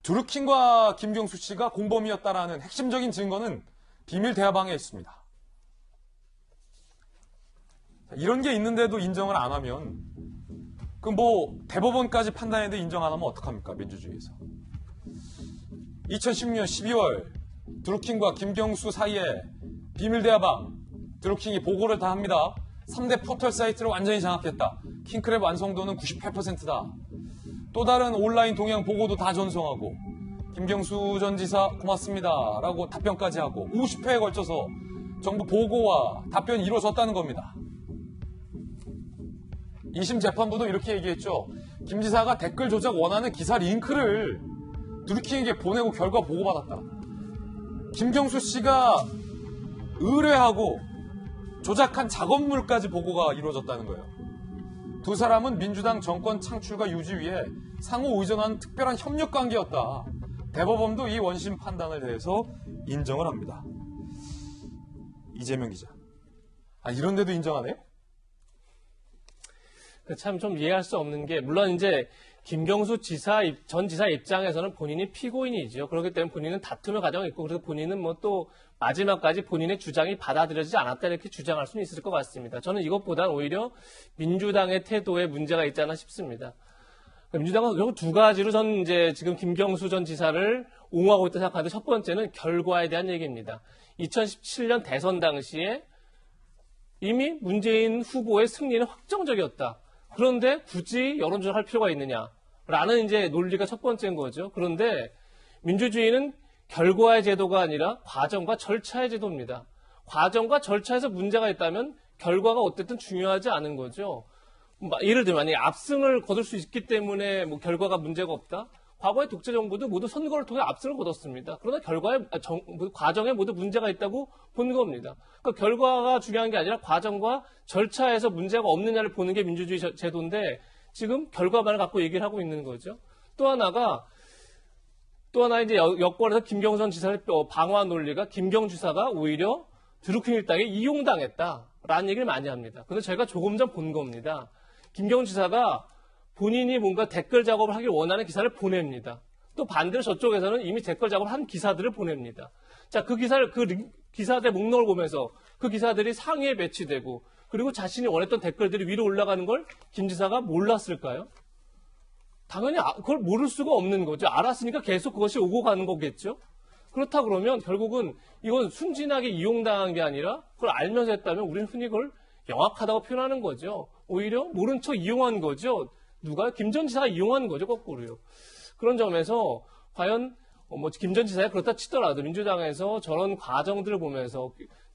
드루킹과 김경수 씨가 공범이었다라는 핵심적인 증거는 비밀 대화방에 있습니다. 이런 게 있는데도 인정을 안 하면 그럼 뭐 대법원까지 판단했는데 인정 안 하면 어떡합니까? 민주주의에서. 2016년 12월 드루킹과 김경수 사이에 비밀 대화방 드루킹이 보고를 다 합니다. 3대 포털 사이트를 완전히 장악했다. 킹크랩 완성도는 98%다. 또 다른 온라인 동향 보고도 다 전송하고 김경수 전 지사 고맙습니다 라고 답변까지 하고 50회에 걸쳐서 정부 보고와 답변이 이루어졌다는 겁니다. 2심 재판부도 이렇게 얘기했죠. 김 지사가 댓글 조작 원하는 기사 링크를 드루킹에게 보내고 결과 보고받았다. 김경수 씨가 의뢰하고 조작한 작업물까지 보고가 이루어졌다는 거예요. 두 사람은 민주당 정권 창출과 유지 위해 상호 의존하는 특별한 협력 관계였다. 대법원도 이 원심 판단을 대해서 인정을 합니다. 이재명 기자. 이런데도 인정 안 해요? 참 좀 이해할 수 없는 게, 물론 이제 김경수 전 지사 입장에서는 본인이 피고인이죠. 그렇기 때문에 본인은 다툼의 과정이 있고, 그래서 본인은 뭐 또 마지막까지 본인의 주장이 받아들여지지 않았다 이렇게 주장할 수는 있을 것 같습니다. 저는 이것보다는 오히려 민주당의 태도에 문제가 있지 않나 싶습니다. 민주당은 결국 두 가지로 저는 이제 지금 김경수 전 지사를 옹호하고 있다 생각하는데, 첫 번째는 결과에 대한 얘기입니다. 2017년 대선 당시에 이미 문재인 후보의 승리는 확정적이었다. 그런데 굳이 여론조작할 필요가 있느냐라는 이제 논리가 첫 번째인 거죠. 그런데 민주주의는 결과의 제도가 아니라 과정과 절차의 제도입니다. 과정과 절차에서 문제가 있다면 결과가 어쨌든 중요하지 않은 거죠. 예를 들면 만약에 압승을 거둘 수 있기 때문에 뭐 결과가 문제가 없다. 과거의 독재 정부도 모두 선거를 통해 압승을 거뒀습니다. 그러나 과정에 모두 문제가 있다고 본 겁니다. 그러니까 결과가 중요한 게 아니라 과정과 절차에서 문제가 없느냐를 보는 게 민주주의 제도인데, 지금 결과만을 갖고 얘기를 하고 있는 거죠. 또 하나 이제 여권에서 김경수 전 지사를 방어한 논리가, 김경 지사가 오히려 드루킹 일당에 이용당했다라는 얘기를 많이 합니다. 근데 제가 조금 전 본 겁니다. 김경 지사가 본인이 뭔가 댓글 작업을 하길 원하는 기사를 보냅니다. 또 반대로 저쪽에서는 이미 댓글 작업을 한 기사들을 보냅니다. 자, 그 기사들의 목록을 보면서 그 기사들이 상위에 배치되고, 그리고 자신이 원했던 댓글들이 위로 올라가는 걸 김 지사가 몰랐을까요? 당연히 그걸 모를 수가 없는 거죠. 알았으니까 계속 그것이 오고 가는 거겠죠. 그렇다 그러면 결국은 이건 순진하게 이용당한 게 아니라 그걸 알면서 했다면 우리는 흔히 그걸 영악하다고 표현하는 거죠. 오히려 모른 척 이용한 거죠. 누가요? 김 전 지사가 이용한 거죠, 거꾸로요. 그런 점에서 과연 김 전 지사가 그렇다 치더라도 민주당에서 저런 과정들을 보면서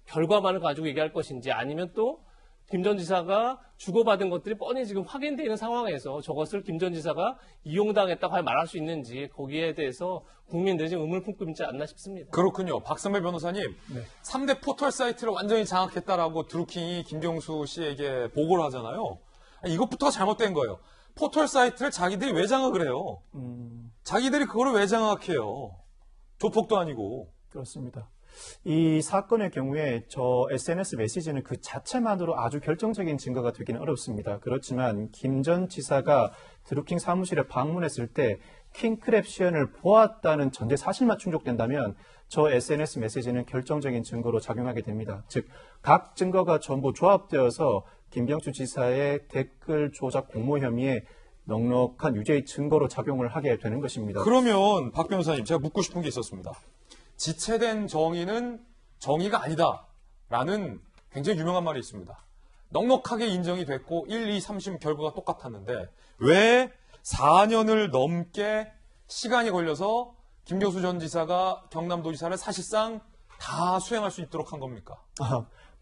결과만을 가지고 얘기할 것인지, 아니면 또 김 전 지사가 주고받은 것들이 뻔히 지금 확인되어 있는 상황에서 저것을 김 전 지사가 이용당했다고 말할 수 있는지, 거기에 대해서 국민들이 지금 의문을 품고 있지 않나 싶습니다. 그렇군요. 박선배 변호사님, 네. 3대 포털 사이트를 완전히 장악했다라고 드루킹이 김경수 씨에게 보고를 하잖아요. 이것부터가 잘못된 거예요. 포털 사이트를 자기들이 왜 장악을 해요? 자기들이 그거를 왜 장악해요? 조폭도 아니고. 그렇습니다. 이 사건의 경우에 저 SNS 메시지는 그 자체만으로 아주 결정적인 증거가 되기는 어렵습니다. 그렇지만 김 전 지사가 드루킹 사무실에 방문했을 때 킹크랩 시연을 보았다는 전제 사실만 충족된다면 저 SNS 메시지는 결정적인 증거로 작용하게 됩니다. 즉, 각 증거가 전부 조합되어서 김경수 지사의 댓글 조작 공모 혐의에 넉넉한 유죄의 증거로 작용을 하게 되는 것입니다. 그러면 박 변호사님, 제가 묻고 싶은 게 있었습니다. 지체된 정의는 정의가 아니다라는 굉장히 유명한 말이 있습니다. 넉넉하게 인정이 됐고 1, 2, 3심 결과가 똑같았는데 왜 4년을 넘게 시간이 걸려서 김경수 전 지사가 경남도지사를 사실상 다 수행할 수 있도록 한 겁니까?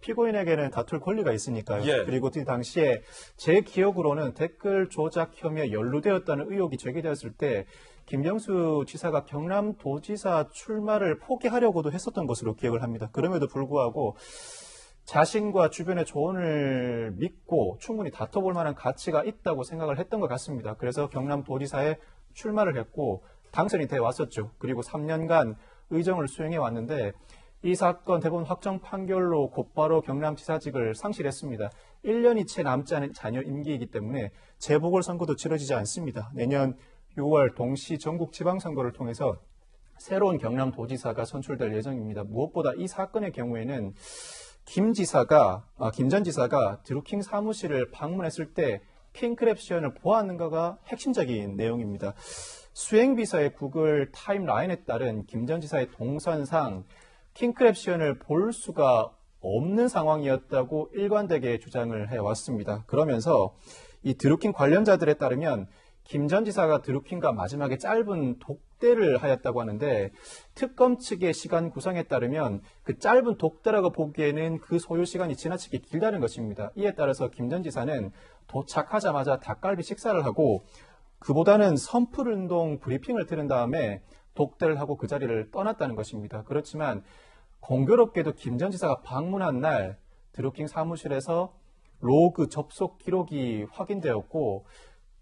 피고인에게는 다툴 권리가 있으니까요. 예. 그리고 그 당시에 제 기억으로는 댓글 조작 혐의에 연루되었다는 의혹이 제기되었을 때 김경수 지사가 경남도지사 출마를 포기하려고도 했었던 것으로 기억을 합니다. 그럼에도 불구하고 자신과 주변의 조언을 믿고 충분히 다퉈볼 만한 가치가 있다고 생각을 했던 것 같습니다. 그래서 경남도지사에 출마를 했고 당선이 돼 왔었죠. 그리고 3년간 의정을 수행해 왔는데 이 사건 대법원 확정 판결로 곧바로 경남지사직을 상실했습니다. 1년이 채 남지 않은 자녀 임기이기 때문에 재보궐선거도 치러지지 않습니다. 내년 6월 동시 전국 지방선거를 통해서 새로운 경남도지사가 선출될 예정입니다. 무엇보다 이 사건의 경우에는 김 전 지사가 드루킹 사무실을 방문했을 때 킹크랩 시연을 보았는가가 핵심적인 내용입니다. 수행비서의 구글 타임라인에 따른 김 전 지사의 동선상 킹크랩 시연을 볼 수가 없는 상황이었다고 일관되게 주장을 해왔습니다. 그러면서 이 드루킹 관련자들에 따르면 김 전 지사가 드루킹과 마지막에 짧은 독대를 하였다고 하는데 특검 측의 시간 구성에 따르면 그 짧은 독대라고 보기에는 그 소요 시간이 지나치게 길다는 것입니다. 이에 따라서 김 전 지사는 도착하자마자 닭갈비 식사를 하고 그보다는 선풀운동 브리핑을 들은 다음에 독대를 하고 그 자리를 떠났다는 것입니다. 그렇지만 공교롭게도 김 전 지사가 방문한 날 드루킹 사무실에서 로그 접속 기록이 확인되었고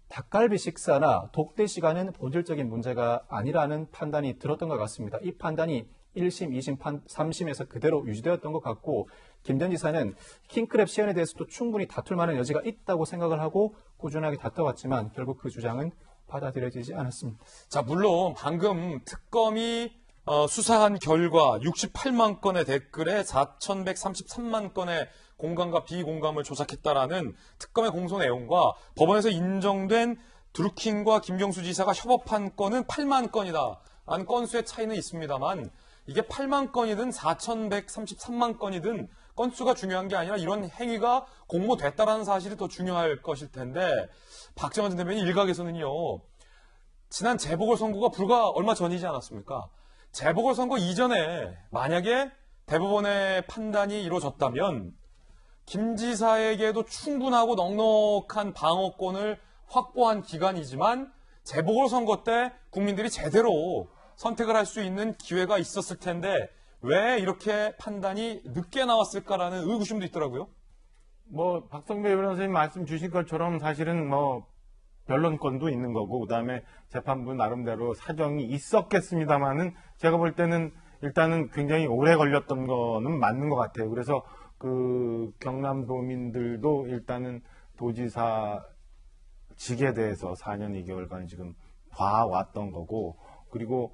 닭갈비 식사나 독대 시간은 본질적인 문제가 아니라는 판단이 들었던 것 같습니다. 이 판단이 1심, 2심, 3심에서 그대로 유지되었던 것 같고 김 전 지사는 킹크랩 시연에 대해서도 충분히 다툴 만한 여지가 있다고 생각을 하고 꾸준하게 다퉈왔지만 결국 그 주장은 받아들여지지 않았습니다. 자, 물론 방금 특검이 수사한 결과 68만 건의 댓글에 4,133만 건의 공감과 비공감을 조작했다라는 특검의 공소 내용과 법원에서 인정된 드루킹과 김경수 지사가 협업한 건은 8만 건이다 라는 건수의 차이는 있습니다만 이게 8만 건이든 4,133만 건이든 건수가 중요한 게 아니라 이런 행위가 공모됐다라는 사실이 더 중요할 것일 텐데 박정환 전 대변인 일각에서는요. 지난 재보궐선거가 불과 얼마 전이지 않았습니까? 재보궐선거 이전에 만약에 대법원의 판단이 이루어졌다면 김 지사에게도 충분하고 넉넉한 방어권을 확보한 기간이지만 재보궐선거 때 국민들이 제대로 선택을 할 수 있는 기회가 있었을 텐데 왜 이렇게 판단이 늦게 나왔을까라는 의구심도 있더라고요. 뭐 박성배 변호사님 말씀 주신 것처럼 사실은 뭐 변론권도 있는 거고 그다음에 재판부 나름대로 사정이 있었겠습니다만은 제가 볼 때는 일단은 굉장히 오래 걸렸던 거는 맞는 것 같아요. 그래서 그 경남도민들도 일단은 도지사 직에 대해서 4년 2개월간 지금 봐왔던 거고 그리고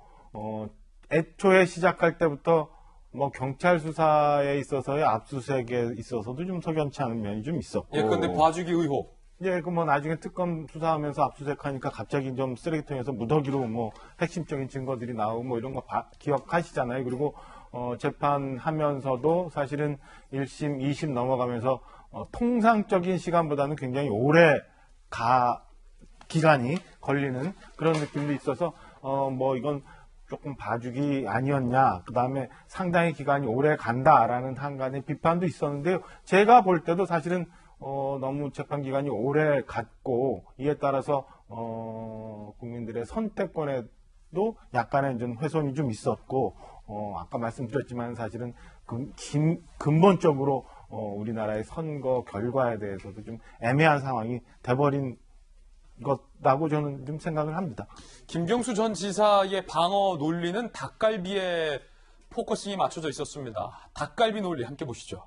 애초에 시작할 때부터 뭐 경찰 수사에 있어서의 압수수색에 있어서도 좀 석연치 않은 면이 좀 있었고. 예, 근데 봐주기 의혹. 예, 그 뭐 나중에 특검 수사하면서 압수수색하니까 갑자기 좀 쓰레기통에서 무더기로 뭐 핵심적인 증거들이 나오고 뭐 이런 거 기억하시잖아요. 그리고 재판하면서도 사실은 1심, 2심 넘어가면서 통상적인 시간보다는 굉장히 오래 기간이 걸리는 그런 느낌도 있어서 뭐 이건 조금 봐주기 아니었냐. 그 다음에 상당히 기간이 오래 간다라는 한간의 비판도 있었는데요. 제가 볼 때도 사실은 너무 재판 기간이 오래 갔고 이에 따라서 국민들의 선택권에도 약간의 좀 훼손이 좀 있었고 아까 말씀드렸지만 사실은 근본적으로 우리나라의 선거 결과에 대해서도 좀 애매한 상황이 돼버린 것라고 저는 좀 생각을 합니다. 김경수 전 지사의 방어 논리는 닭갈비에 포커싱이 맞춰져 있었습니다. 닭갈비 논리 함께 보시죠.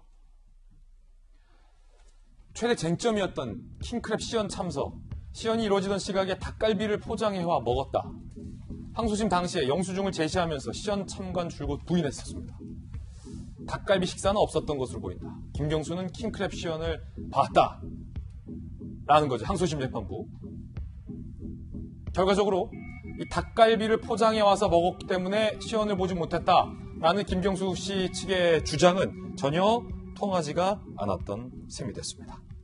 최대 쟁점이었던 킹크랩 시연 참석. 시연이 이루어지던 시각에 닭갈비를 포장해와 먹었다. 항소심 당시에 영수증을 제시하면서 시연 참관 줄곧 부인했었습니다. 닭갈비 식사는 없었던 것으로 보인다. 김경수는 킹크랩 시연을 봤다. 라는 거죠. 항소심 재판부. 결과적으로 이 닭갈비를 포장해 와서 먹었기 때문에 시연을 보지 못했다라는 김경수 씨 측의 주장은 전혀 통하지가 않았던 셈이 됐습니다.